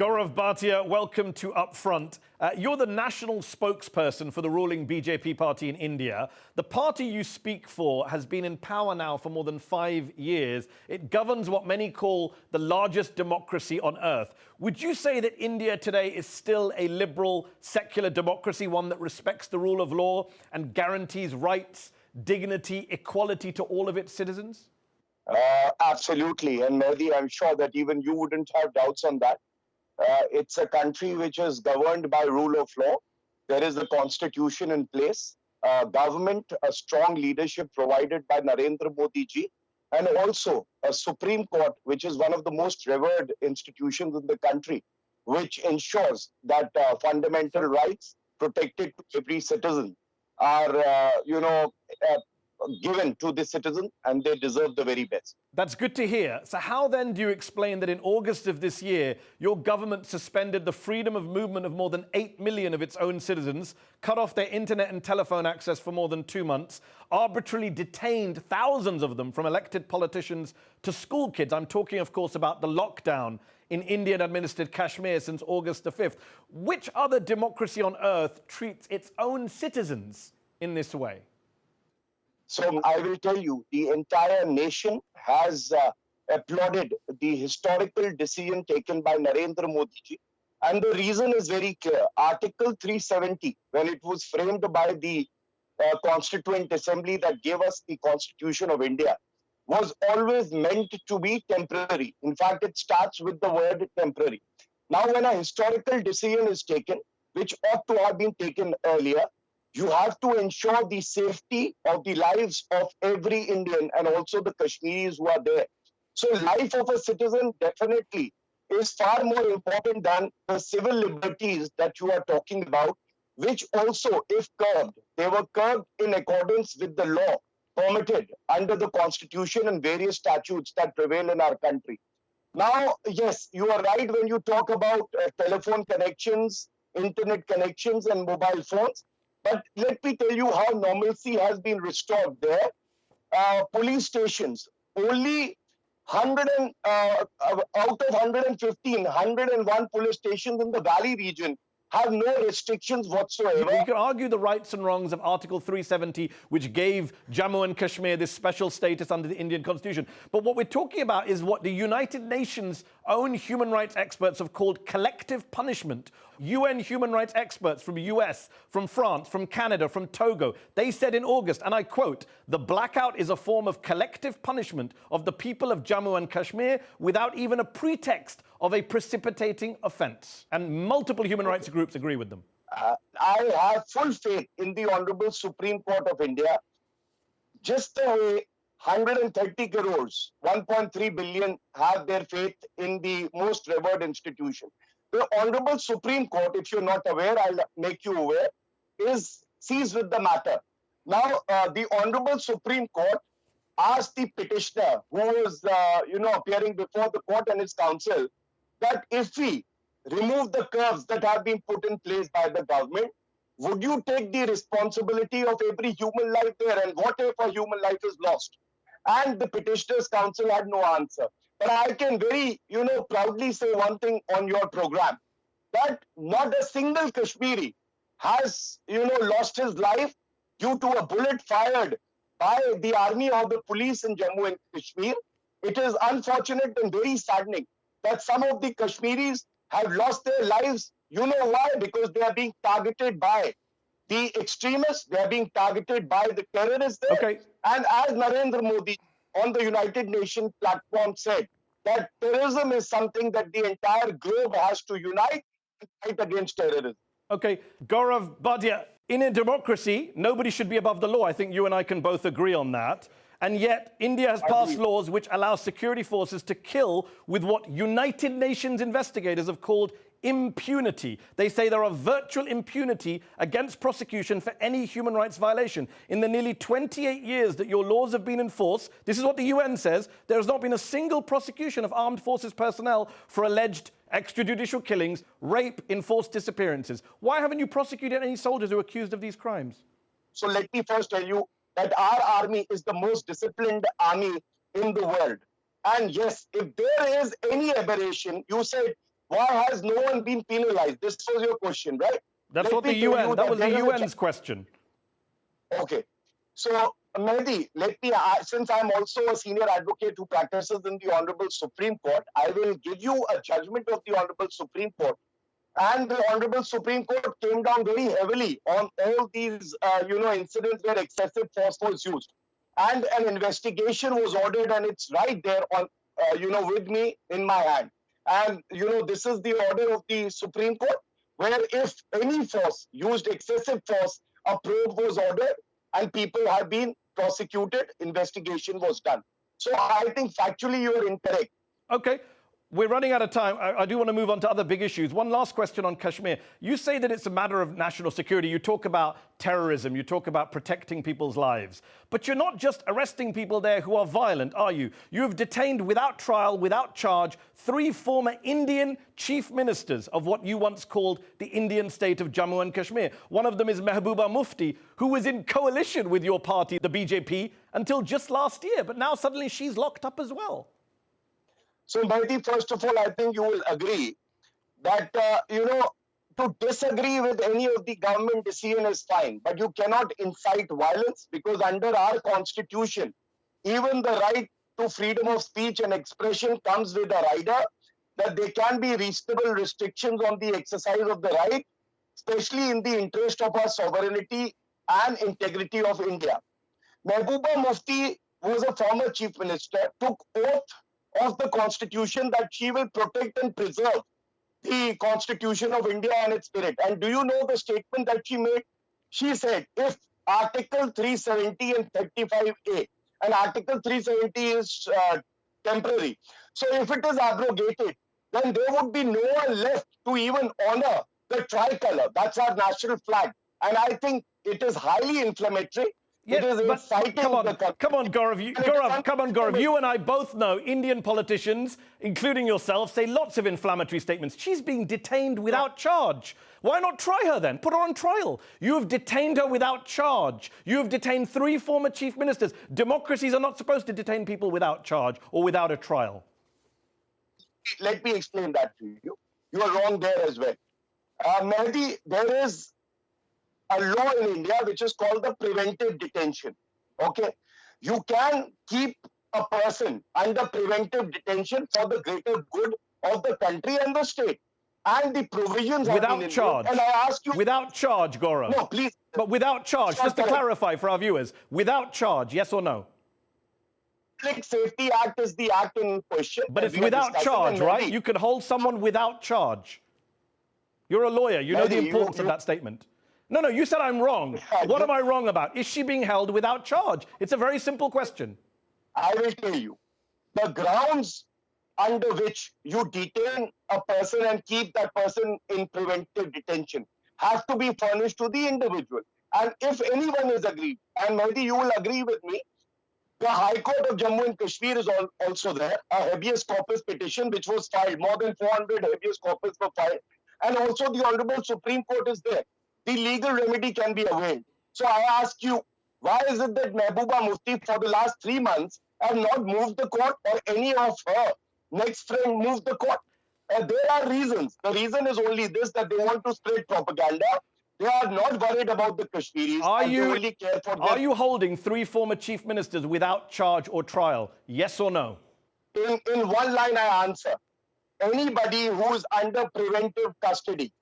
Gaurav Bhatia, welcome to UpFront. You're the national spokesperson for the ruling BJP party in India. The party you speak for has been in power now for more than 5 years. It governs what many call the largest democracy on earth. Would you say that India today is still a liberal, secular democracy, one that respects the rule of law and guarantees rights, dignity, equality to all of its citizens? Absolutely. And Modi, I'm sure that even you wouldn't have doubts on that. It's a country which is governed by rule of law. There is a constitution in place, government, a strong leadership provided by Narendra Modi ji, and also a Supreme Court, which is one of the most revered institutions in the country, which ensures that fundamental rights protected to every citizen are, given to the citizen, and they deserve the very best. That's good to hear. So how then do you explain that in August of this year, your government suspended the freedom of movement of more than 8 million of its own citizens, cut off their internet and telephone access for more than 2 months, arbitrarily detained thousands of them from elected politicians to school kids? I'm talking, of course, about the lockdown in Indian-administered Kashmir since August the 5th. Which other democracy on earth treats its own citizens in this way? So I will tell you, the entire nation has applauded the historical decision taken by Narendra Modi ji. And the reason is very clear. Article 370, when it was framed by the Constituent Assembly that gave us the Constitution of India, was always meant to be temporary. In fact, it starts with the word temporary. Now, when a historical decision is taken, which ought to have been taken earlier, you have to ensure the safety of the lives of every Indian and also the Kashmiris who are there. So life of a citizen definitely is far more important than the civil liberties that you are talking about, which also, if curbed, they were curbed in accordance with the law permitted under the Constitution and various statutes that prevail in our country. Now, yes, you are right when you talk about telephone connections, internet connections and mobile phones. But let me tell you how normalcy has been restored there. Police stations, only 100 out of 115, 101 police stations in the Valley region have no restrictions whatsoever. You can argue the rights and wrongs of Article 370, which gave Jammu and Kashmir this special status under the Indian Constitution. But what we're talking about is what the United Nations' own human rights experts have called collective punishment. UN human rights experts from US, from France, from Canada, from Togo, they said in August, and I quote, "The blackout is a form of collective punishment of the people of Jammu and Kashmir without even a pretext of a precipitating offense." And multiple human rights groups agree with them. I have full faith in the Honorable Supreme Court of India. Just the way 130 crores, 1.3 billion have their faith in the most revered institution. The Honorable Supreme Court, if you're not aware, I'll make you aware, is seized with the matter. Now, the Honorable Supreme Court asked the petitioner, who was, appearing before the court and its counsel, that if we remove the curbs that have been put in place by the government, would you take the responsibility of every human life there? And what if a human life is lost? And the petitioner's counsel had no answer. But I can very, proudly say one thing on your program, that not a single Kashmiri has, lost his life due to a bullet fired by the army or the police in Jammu and Kashmir. It is unfortunate and very saddening that some of the Kashmiris have lost their lives. You know why? Because they are being targeted by the extremists. They are being targeted by the terrorists there. Okay. And as Narendra Modi on the United Nations platform said, that terrorism is something that the entire globe has to unite and fight against terrorism. Okay, Gaurav Bhatia, in a democracy, nobody should be above the law. I think you and I can both agree on that. And yet, India has passed laws which allow security forces to kill with what United Nations investigators have called impunity. They say there are virtual impunity against prosecution for any human rights violation. In the nearly 28 years that your laws have been enforced, this is what the UN says, there has not been a single prosecution of armed forces personnel for alleged extrajudicial killings, rape, enforced disappearances. Why haven't you prosecuted any soldiers who are accused of these crimes? So let me first tell you that our army is the most disciplined army in the world. And yes, if there is any aberration, you said Why has no one been penalized? This was your question, right? That's what the UN, that was the UN's question. Okay. So, Mehdi, since I'm also a senior advocate who practices in the Honorable Supreme Court, I will give you a judgment of the Honorable Supreme Court. And the Honorable Supreme Court came down very heavily on all these, incidents where excessive force was used. And an investigation was ordered, and it's right there on, with me in my hand. And, this is the order of the Supreme Court, where if any force used excessive force, a probe was ordered and people have been prosecuted, investigation was done. So I think factually you are incorrect. Okay. We're running out of time. I do want to move on to other big issues. One last question on Kashmir. You say that it's a matter of national security. You talk about terrorism. You talk about protecting people's lives. But you're not just arresting people there who are violent, are you? You have detained without trial, without charge, 3 former Indian chief ministers of what you once called the Indian state of Jammu and Kashmir. One of them is Mehbooba Mufti, who was in coalition with your party, the BJP, until just last year. But now suddenly she's locked up as well. So, Bharti, first of all, I think you will agree that, to disagree with any of the government decision is fine, but you cannot incite violence, because under our constitution, even the right to freedom of speech and expression comes with a rider that there can be reasonable restrictions on the exercise of the right, especially in the interest of our sovereignty and integrity of India. Mehbooba Mufti was a former chief minister, took oath of the constitution that she will protect and preserve the constitution of India and its spirit. And do you know the statement that she made? She said, if Article 370 and 35A, and Article 370 is temporary. So if it is abrogated, then there would be no one left to even honor the tricolor. That's our national flag. And I think it is highly inflammatory. Yeah, it is inciting come on, the come on, Gaurav. You and I both know Indian politicians, including yourself, say lots of inflammatory statements. She's being detained without charge. Why not try her then? Put her on trial. You have detained her without charge. You have detained 3 former chief ministers. Democracies are not supposed to detain people without charge or without a trial. Let me explain that to you. You are wrong there as well. Mehdi, there is a law in India which is called the preventive detention. Okay, you can keep a person under preventive detention for the greater good of the country and the state, and the provisions without have been charge. And I ask you, without charge, Gaurav. No, please. But without charge, just to clarify for our viewers, without charge, yes or no? Public Safety Act is the act in question. But it's without charge, right? You can hold someone without charge. You're a lawyer. You know the importance of that statement. No, you said I'm wrong. What am I wrong about? Is she being held without charge? It's a very simple question. I will tell you. The grounds under which you detain a person and keep that person in preventive detention have to be furnished to the individual. And if anyone is aggrieved, and maybe you will agree with me, the High Court of Jammu and Kashmir is also there, a habeas corpus petition which was filed. More than 400 habeas corpus were filed. And also the Honorable Supreme Court is there. The legal remedy can be availed. So I ask you, why is it that Mehbooba Mufti for the last 3 months have not moved the court, or any of her next friend moved the court? There are reasons. The reason is only this, that they want to spread propaganda. They are not worried about the Kashmiris. They only care for them. Are you holding 3 former chief ministers without charge or trial? Yes or no? In one line I answer. Anybody who is under preventive custody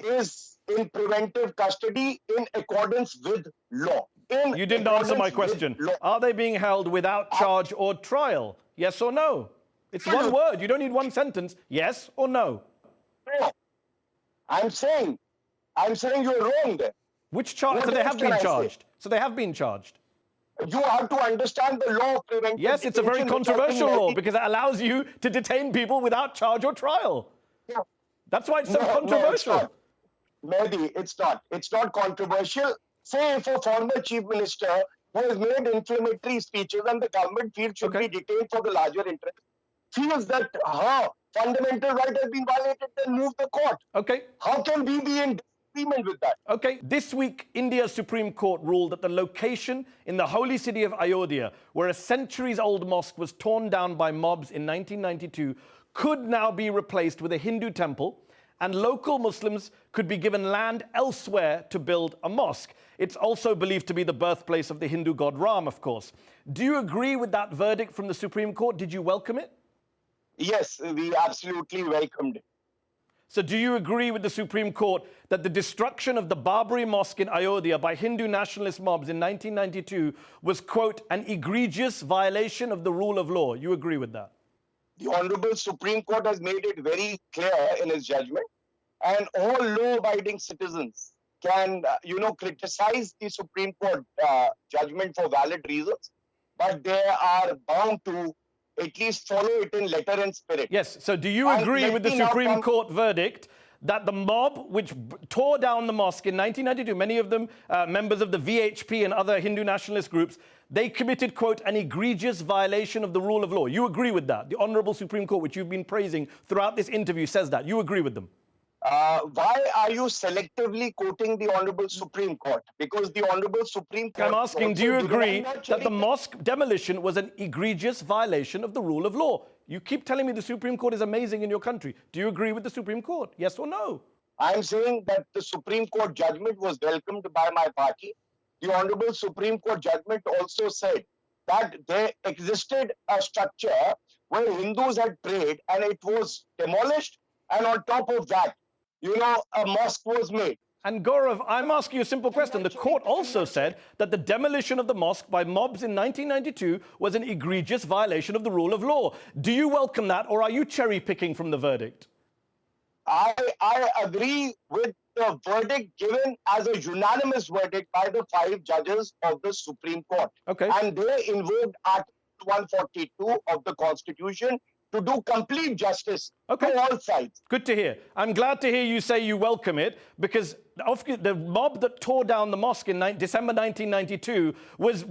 is in preventive custody in accordance with law. You didn't answer my question. Are they being held without charge or trial? Yes or no? It's one word. You don't need one sentence. Yes or no? No. I'm saying you're wrong there. Which charge? So they have been charged. So they have been charged. You have to understand the law of preventive Yes, it's a very controversial law because it allows you to detain people without charge or trial. Yeah. That's why it's so controversial. Maybe it's not. It's not controversial. Say if a former chief minister who has made inflammatory speeches and the government feels should be detained for the larger interest, feels that her fundamental right has been violated, then move the court. Okay. How can we be in disagreement with that? Okay. This week, India's Supreme Court ruled that the location in the holy city of Ayodhya, where a centuries-old mosque was torn down by mobs in 1992, could now be replaced with a Hindu temple, and local Muslims could be given land elsewhere to build a mosque. It's also believed to be the birthplace of the Hindu god Ram, of course. Do you agree with that verdict from the Supreme Court? Did you welcome it? Yes, we absolutely welcomed it. So do you agree with the Supreme Court that the destruction of the Babri Mosque in Ayodhya by Hindu nationalist mobs in 1992 was, quote, an egregious violation of the rule of law? You agree with that? The Honorable Supreme Court has made it very clear in its judgment, and all law-abiding citizens can, criticize the Supreme Court judgment for valid reasons, but they are bound to at least follow it in letter and spirit. Yes, so do you agree with the Supreme Court verdict that the mob which tore down the mosque in 1992, many of them members of the VHP and other Hindu nationalist groups, they committed, quote, an egregious violation of the rule of law? You agree with that? The Honourable Supreme Court, which you've been praising throughout this interview, says that. You agree with them? Why are you selectively quoting the Honorable Supreme Court? Because the Honorable Supreme Court... I'm asking, do you agree that the mosque demolition was an egregious violation of the rule of law? You keep telling me the Supreme Court is amazing in your country. Do you agree with the Supreme Court? Yes or no? I'm saying that the Supreme Court judgment was welcomed by my party. The Honorable Supreme Court judgment also said that there existed a structure where Hindus had prayed and it was demolished, and on top of that, a mosque was made. And Gaurav, I'm asking you a simple question. The court also said that the demolition of the mosque by mobs in 1992 was an egregious violation of the rule of law. Do you welcome that, or are you cherry-picking from the verdict? I agree with the verdict given as a unanimous verdict by the 5 judges of the Supreme Court. Okay. And they invoked Article 142 of the Constitution to do complete justice to all sides. Good to hear. I'm glad to hear you say you welcome it, because the mob that tore down the mosque in December 1992 was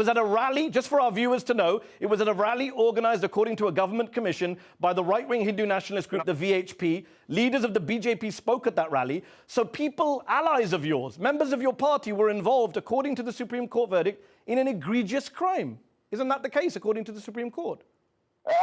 at a rally, just for our viewers to know, it was at a rally organized according to a government commission by the right-wing Hindu nationalist group, the VHP. Leaders of the BJP spoke at that rally. So people, allies of yours, members of your party were involved, according to the Supreme Court verdict, in an egregious crime. Isn't that the case, according to the Supreme Court?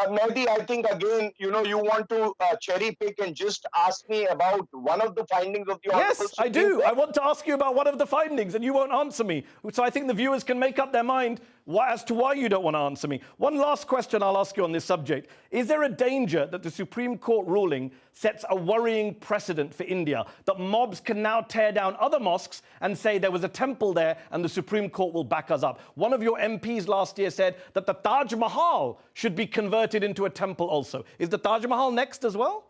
Mehdi, I think again, you want to cherry pick and just ask me about one of the findings of the Honorable Yes, I do. I want to ask you about one of the findings, and you won't answer me. So I think the viewers can make up their mind as to why you don't want to answer me. One last question I'll ask you on this subject. Is there a danger that the Supreme Court ruling sets a worrying precedent for India, that mobs can now tear down other mosques and say there was a temple there and the Supreme Court will back us up? One of your MPs last year said that the Taj Mahal should be converted into a temple also. Is the Taj Mahal next as well?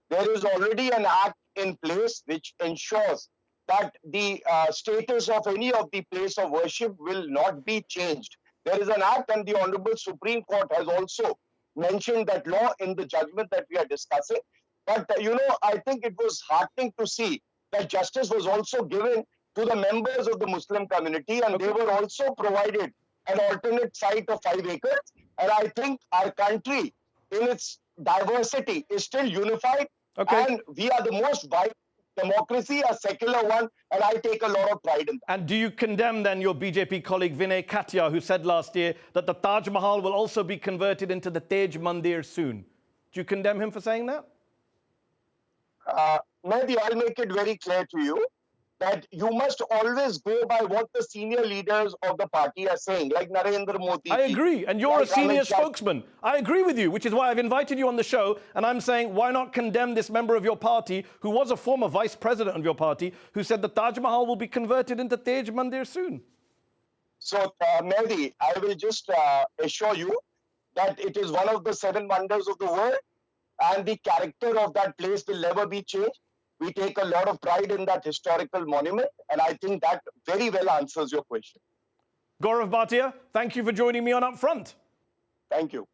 There is already an act in place which ensures that the status of any of the place of worship will not be changed. There is an act, and the Honorable Supreme Court has also mentioned that law in the judgment that we are discussing. But, I think it was heartening to see that justice was also given to the members of the Muslim community, and they were also provided an alternate site of 5 acres. And I think our country, in its diversity, is still unified. And we are the most vibrant democracy, a secular one, and I take a lot of pride in that. And do you condemn then your BJP colleague Vinay Katia, who said last year that the Taj Mahal will also be converted into the Tej Mandir soon? Do you condemn him for saying that? Maybe I'll make it very clear to you that you must always go by what the senior leaders of the party are saying, like Narendra Modi. I agree, and you're a senior spokesman. I agree with you, which is why I've invited you on the show, and I'm saying, why not condemn this member of your party, who was a former vice president of your party, who said the Taj Mahal will be converted into Tej Mandir soon? So, Mehdi, I will just assure you that it is one of the 7 wonders of the world, and the character of that place will never be changed. We take a lot of pride in that historical monument, and I think that very well answers your question. Gaurav Bhatia, thank you for joining me on UpFront. Thank you.